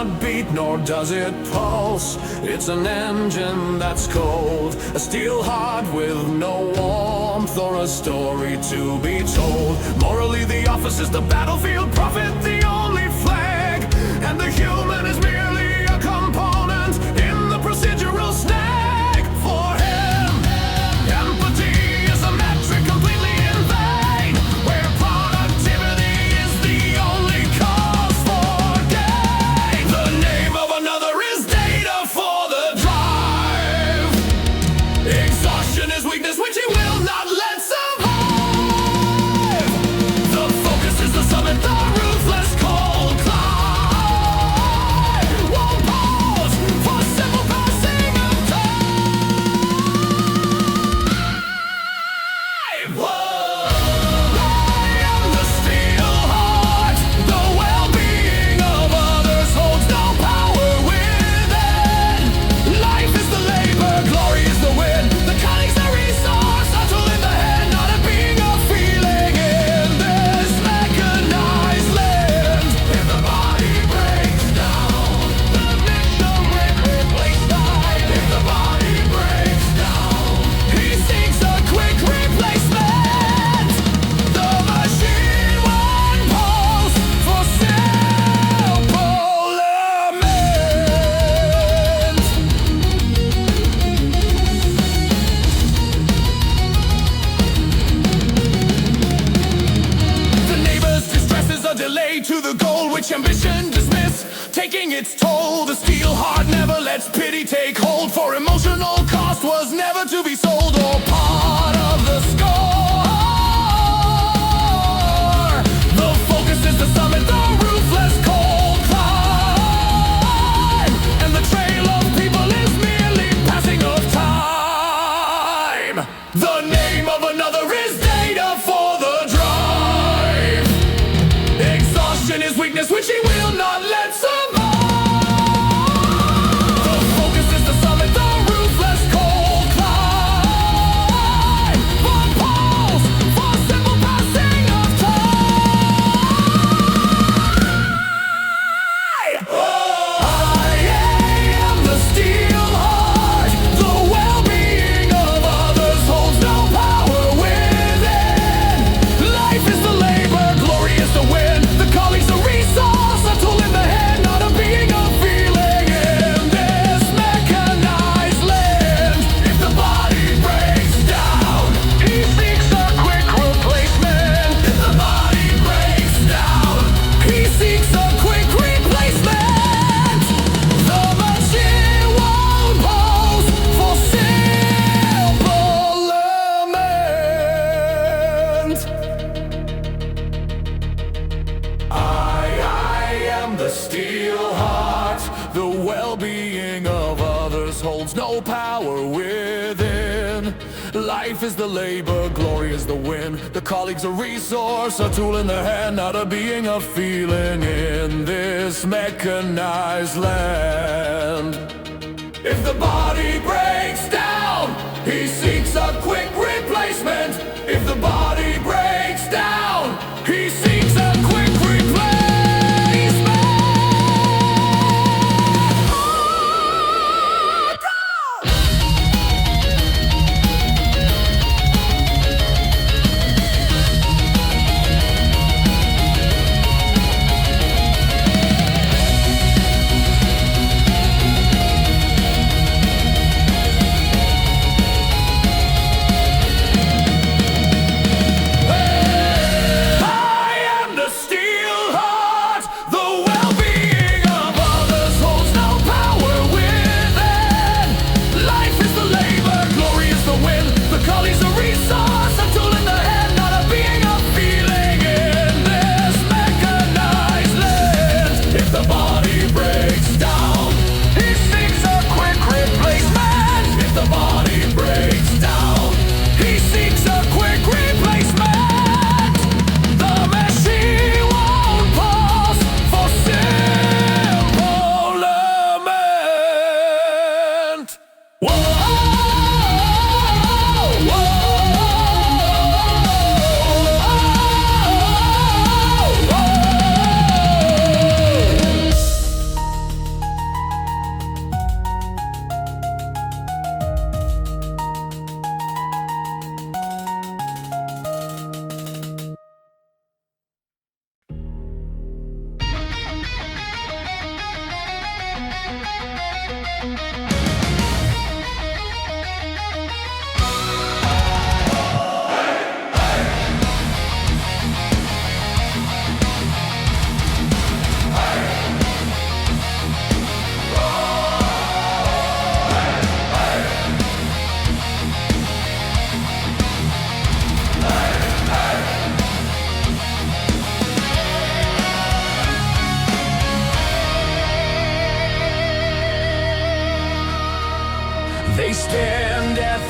not beat, nor does it pulse. It's an engine that's cold, a steel heart with no warmth or a story to be told. Morally the office is the battlefield prophet, the only flag, and the human is merely a component in the procedural snag. For him, empathy is a metric completely in vain, where productivity is the only cause for gain. The name of another is data for the drive. Exhaustion is weakness which he will not let survive. The focus is the summit, the ruthless cold climb. Won't pause for simple passing of time. Whoa. I am the steel heart. The well-being of others holds no power within. Life is the labor, glory is the win. The cunning's the resource, a tool in the hand, not a being of feeling in this mechanized land. If the body breaks down, the victim replaced by. If the body breaks down, he seeks a quick replacement. The machine won't pulse for simple lament. The neighbor's distress is a delay to the goal which ambition dismiss, taking its toll. The steel heart never lets pity take hold, for emotional cost was never to be sold or part of the score. The focus is the summit, the ruthless cold climb, and the trail of people is merely passing of time. The name of another is data for the drive. Exhaustion is weakness which he will not let survive. The focus is the summit, the ruthless cold climb. One pulse for simple passing of time. I am the steel heart. The well-being of others holds no power within. Life is the labor, glory is the win. The calling's a resource, a tool in the hand, not a being of feeling in this mechanized land. If the body breaks down, he seeks a quick replacement. If the body breaks down, he seeks a quick replacement. The machine won't pose for simple lament. I am the steel heart. The well-being of others holds no power within. Life is the labor, glory is the win. The colleague's a resource, a tool in the hand, not a being of feeling in this mechanized land. If the body breaks down, he seeks a quick replacement. If the body breaks down, he seeks a quick replacement. I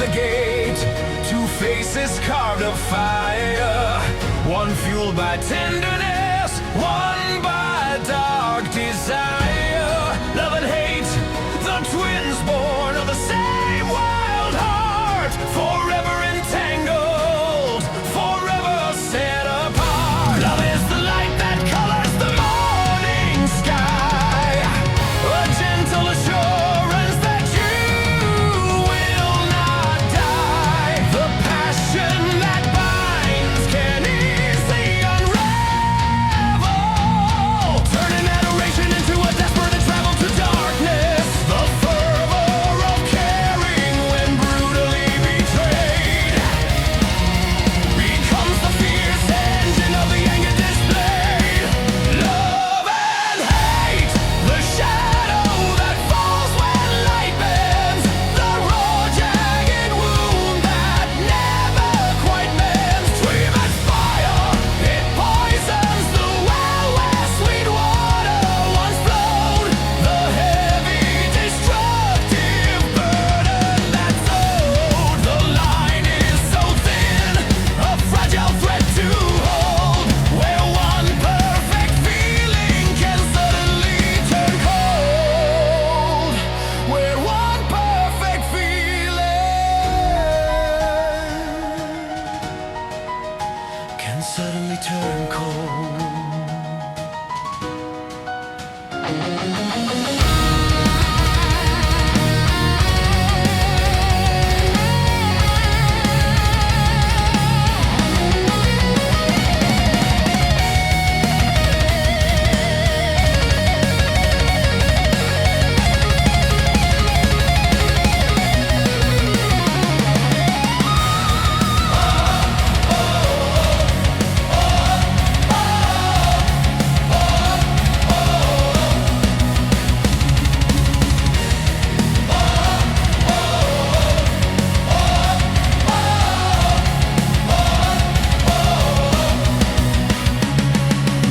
the gate. Two faces carved of fire, one fueled by tenderness, one by dark desire. Love and hate, the twins born of the same wild heart, forever entangled, forever set apart. Love is the light that colors the morning sky, a gentle assurance that you will not die. The passion that binds can easily unravel, turning adoration into a desperate travel to darkness. The fervor of caring when brutally betrayed becomes the fierce engine of the anger displayed. Love and hate, the shadow that falls when light bends, the raw jagged wound that never quite mends. Dream as fire, it poisons the well where sweet water once flowed, the heavy destructive burden that's owed. The line is so thin, a fragile thread to hold, where one perfect feeling can suddenly turn cold, where one perfect feeling can suddenly turn cold.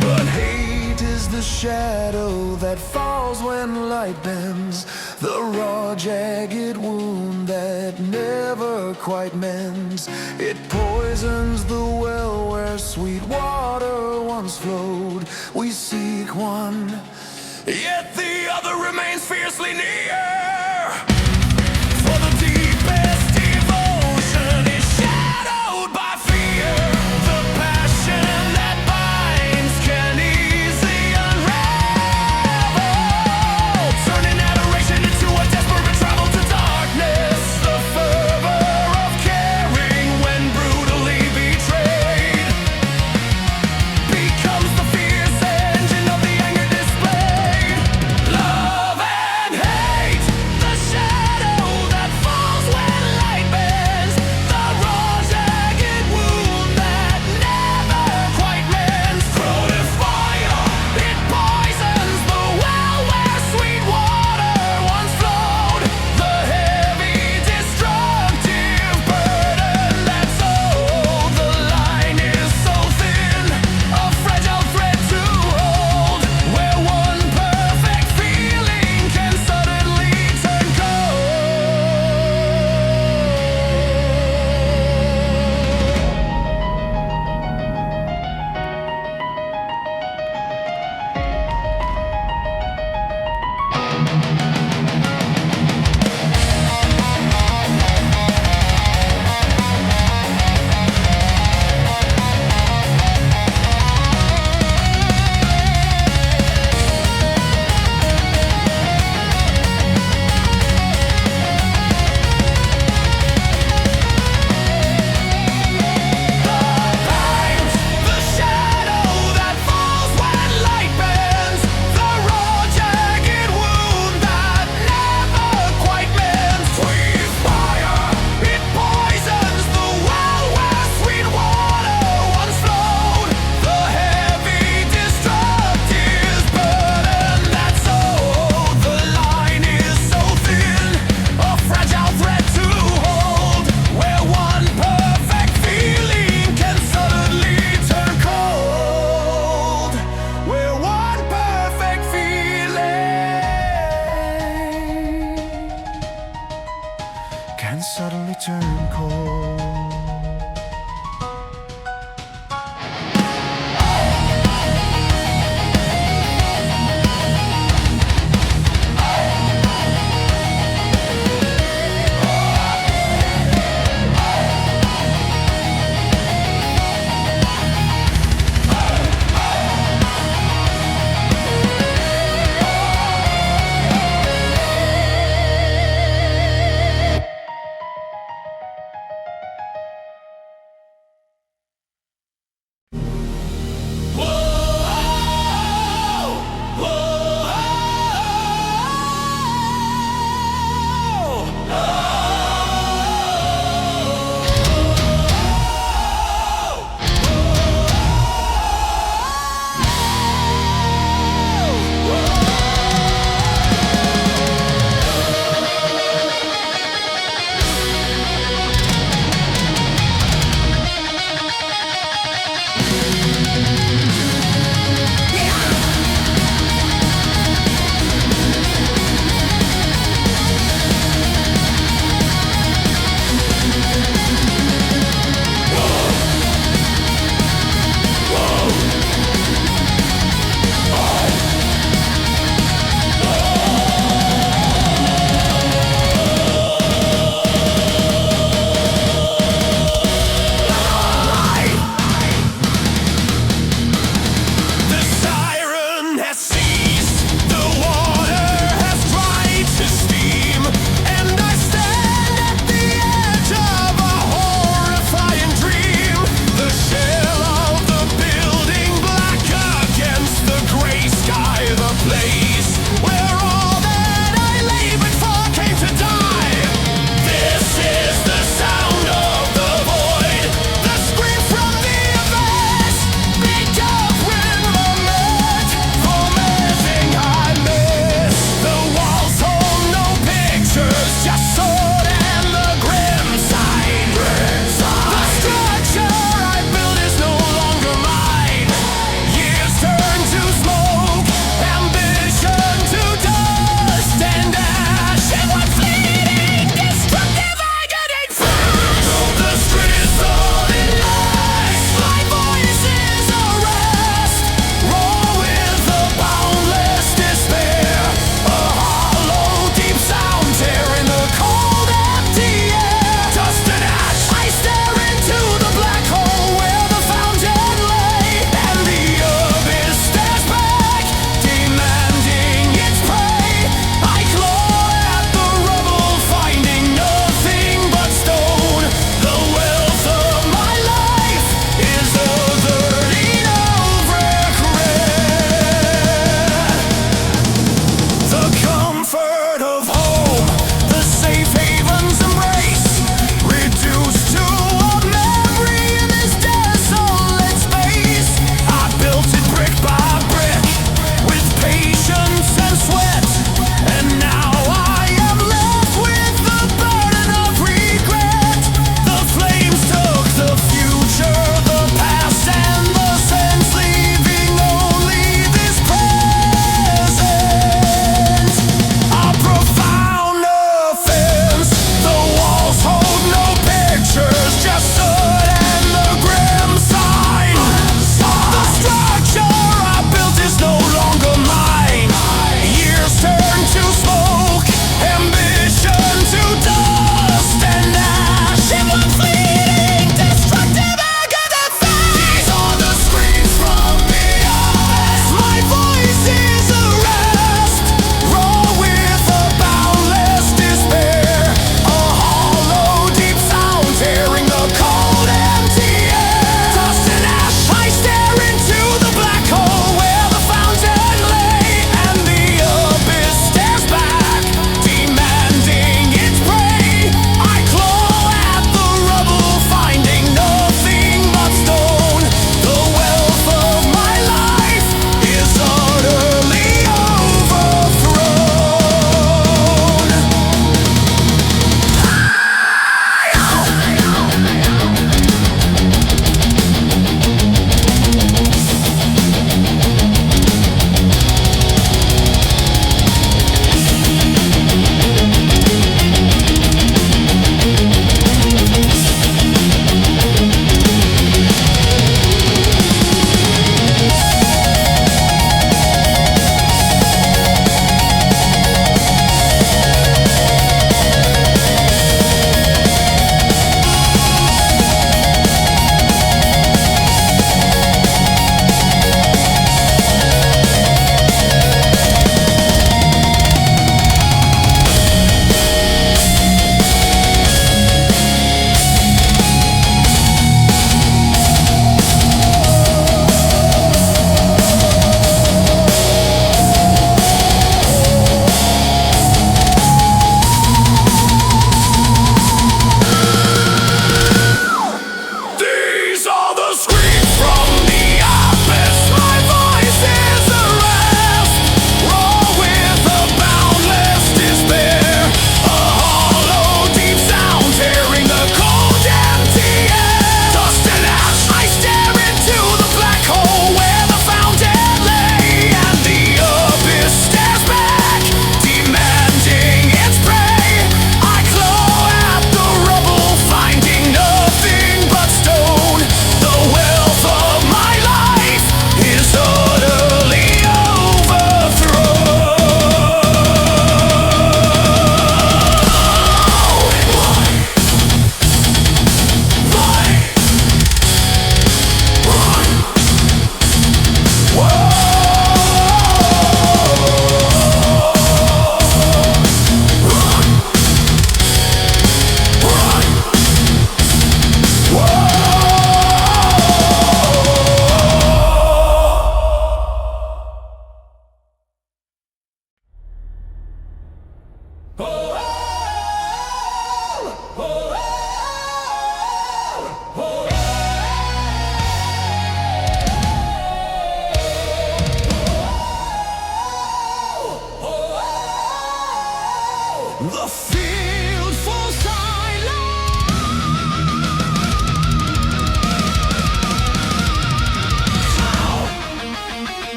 But hate is the shadow that falls when light bends, the raw jagged wound that never quite mends. It poisons the well where sweet water once flowed. We seek one, yet the other remains fiercely near. For the deepest devotion is shadowed by fear. The passion that binds can easily unravel, turning adoration into a desperate travel to darkness. The fervor of caring when brutally betrayed becomes the fierce engine of the anger displayed. Love and hate,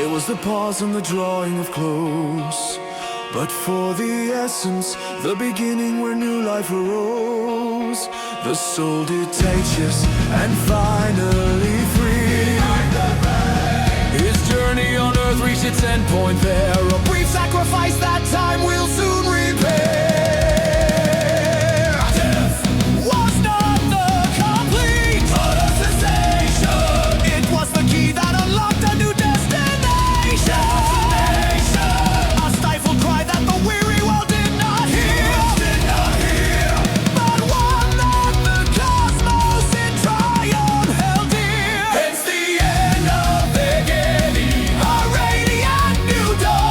It was the pause and the drawing of close. But for the essence, the beginning where new life arose, the soul detaches and finally free. His journey on earth reached its end point there, a brief sacrifice that time will soon repair. Death was not the complete utter cessation. It was the key that unlocked a new destination. A stifled cry that the weary world did not hear. But one that the cosmos in triumph held dear. Hence the end of beginning, a radiant new dawn.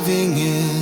living in.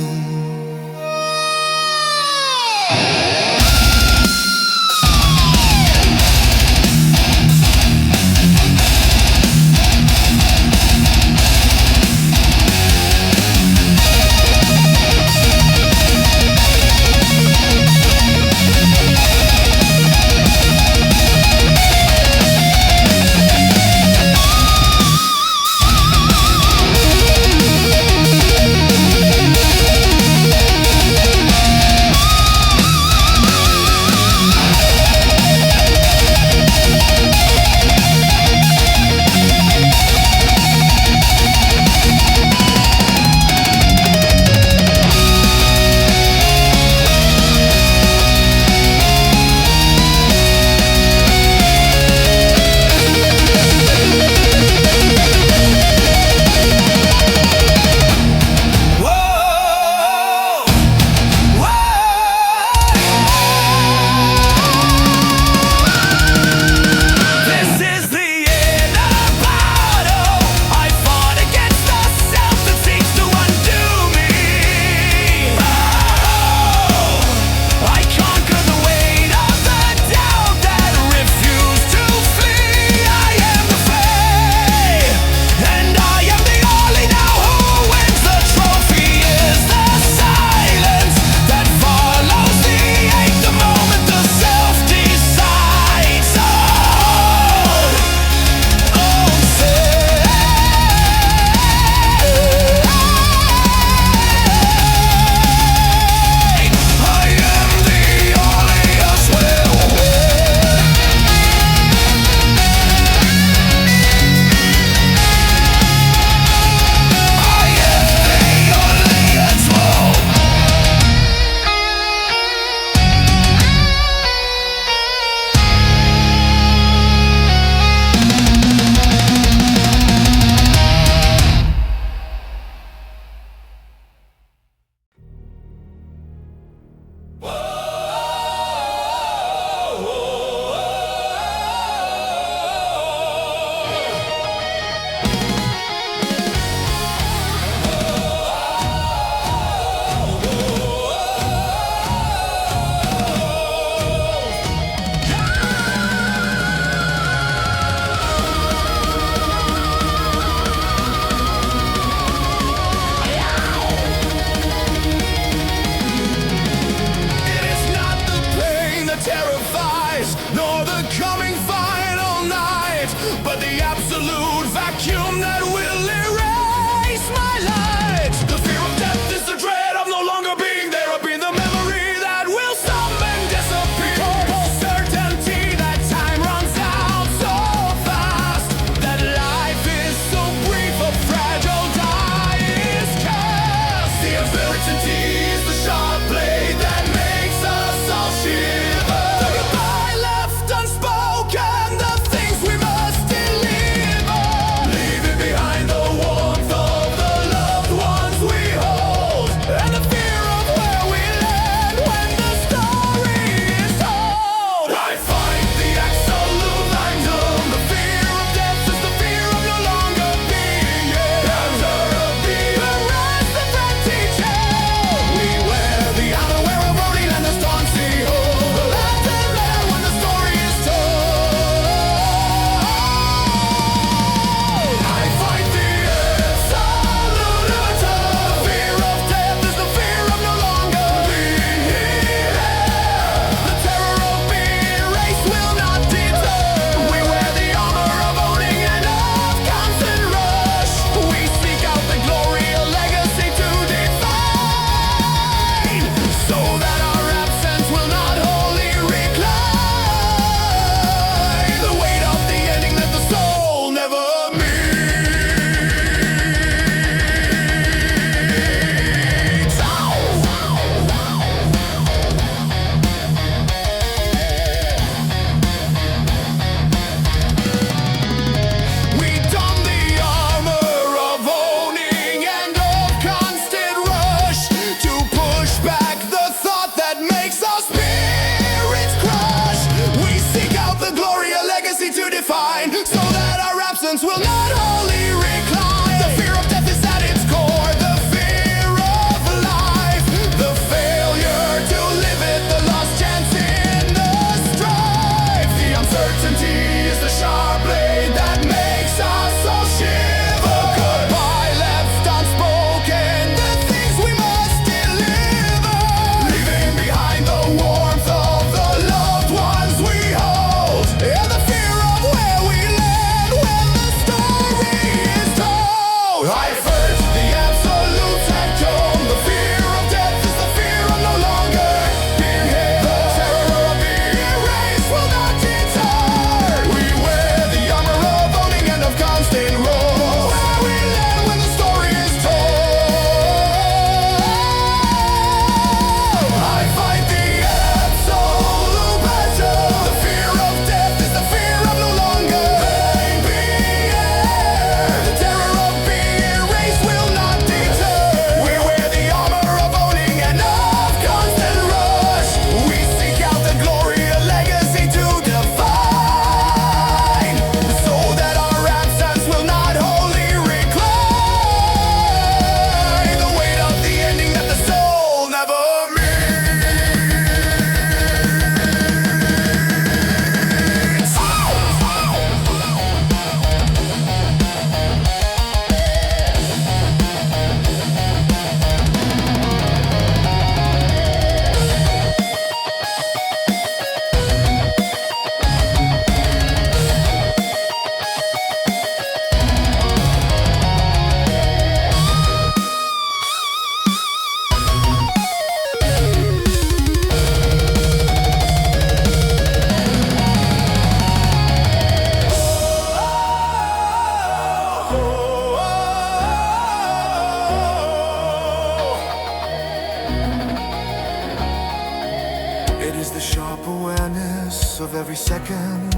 will not wholly recline. The fear of death is at its core. The fear of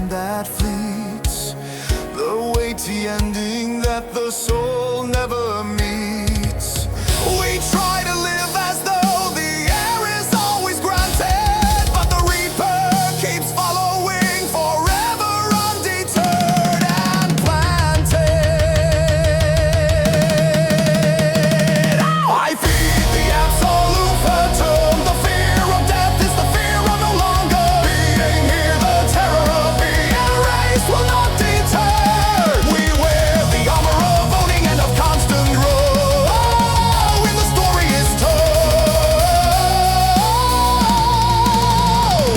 that fleets, the weighty ending that the soul never meets. We try to live as though the air is always granted, but the reaper keeps following forever undeterred and planted. I feed the absolute phantom. The fear of death is the fear of no longer being here. The terror of being erased will not deter. We wear the armor of owning and of constant row when the story is told.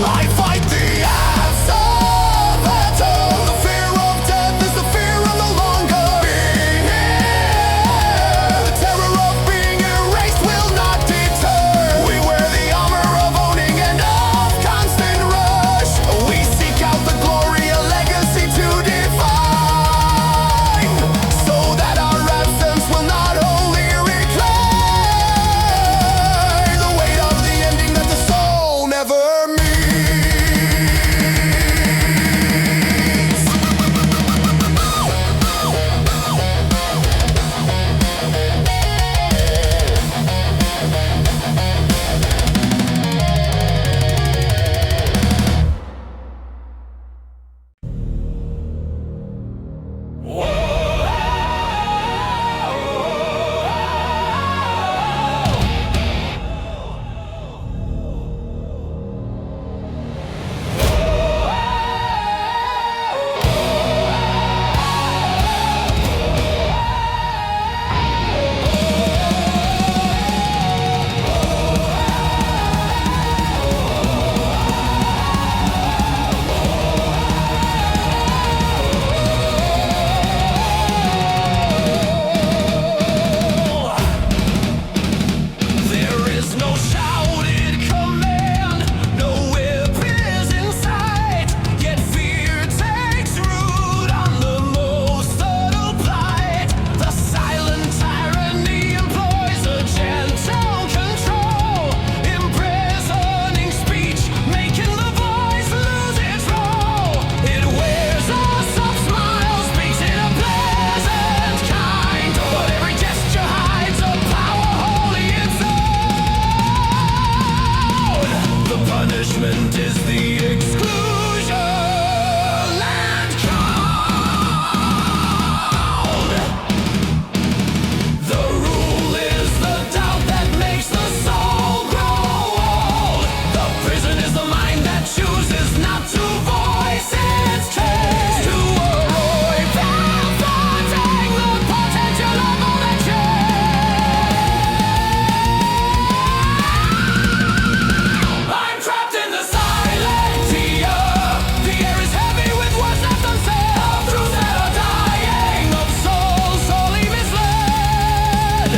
I fight the absolute phantom. The fear of death is the fear of no longer being here. The terror of being erased will not deter. We wear the armor of owning and of constant rush. We seek out the glory, a legacy to define, so that our absence will not only reclaim the weight of the ending that the soul never meets. There is no shouted command, no whip is in sight, yet fear takes root on the most subtle plight. The silent tyranny employs a gentle control, imprisoning speech, making the voice lose its role. It wears us up smiles, makes it a pleasant kind, but every gesture hides a power wholly its own. The punishment is the exclusion and count. The rule is the doubt that makes the soul grow old. The prison is the mind that chooses not to voice its case. To avoid confronting the potential of all that I'm trapped in the silent tear. The air is heavy with words left unsaid, of truths that are dying, of souls sorely misled.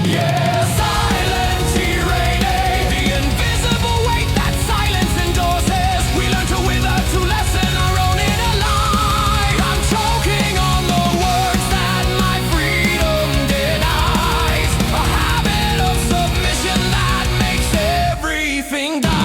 Yeah, silent tyranny, the invisible weight that silence endorses. We learn to wither, to lessen our own inner light. I'm choking on the words that my freedom denies. A habit of submission that makes everything die.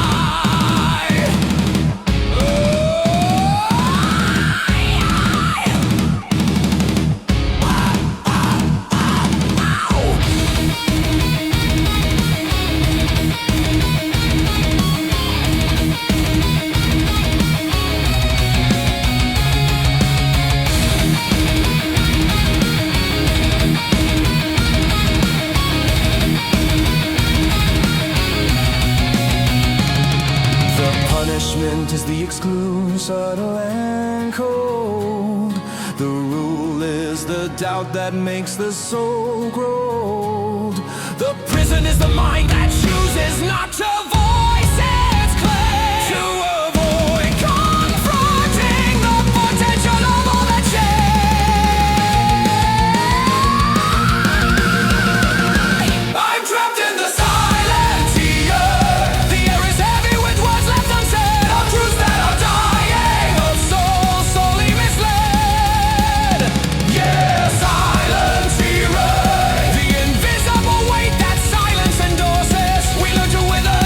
The punishment is the exclusion, subtle and cold. The rule is the doubt that makes the soul grow old. The prison is the mind that chooses not to voice its claim. To avoid confronting the potential of all that I'm trapped in the silent tear. The air is heavy with words left unsaid, of truths that are dying, of souls sorely misled. Yeah, silent tyranny, the invisible weight that silence endorses. We learn to wither,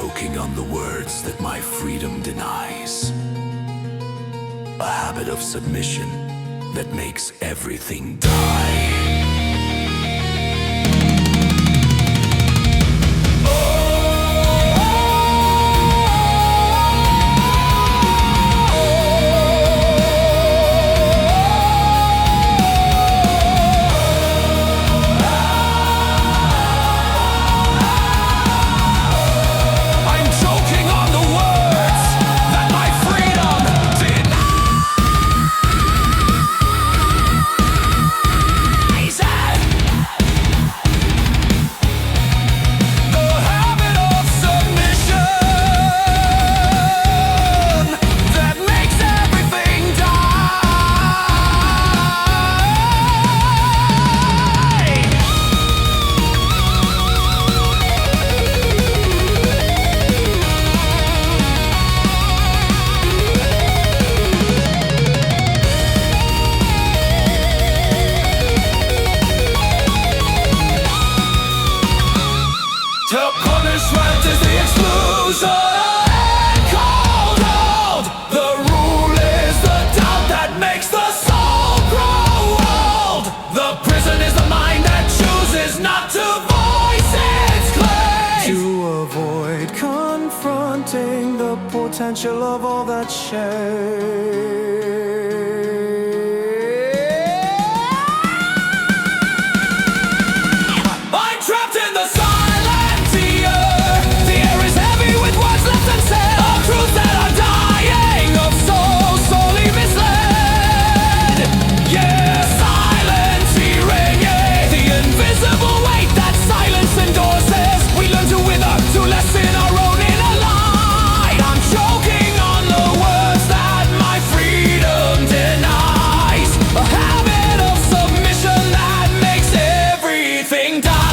choking on the words that my freedom denies. A habit of submission that makes everything die. The punishment is the exclusion and cold old. The rule is the doubt that makes the soul grow old. The prison is the mind that chooses not to voice its claims. To avoid confronting the potential of all that shame. I'm trapped in the silent ear. The air is heavy with words left unsaid, of truths that are dying, of souls sorely misled. Yeah, silence hearing, yeah, the invisible weight that silence endorses. We learn to wither, to lessen our own inner light. I'm choking on the words that my freedom denies. A habit of submission that makes everything die.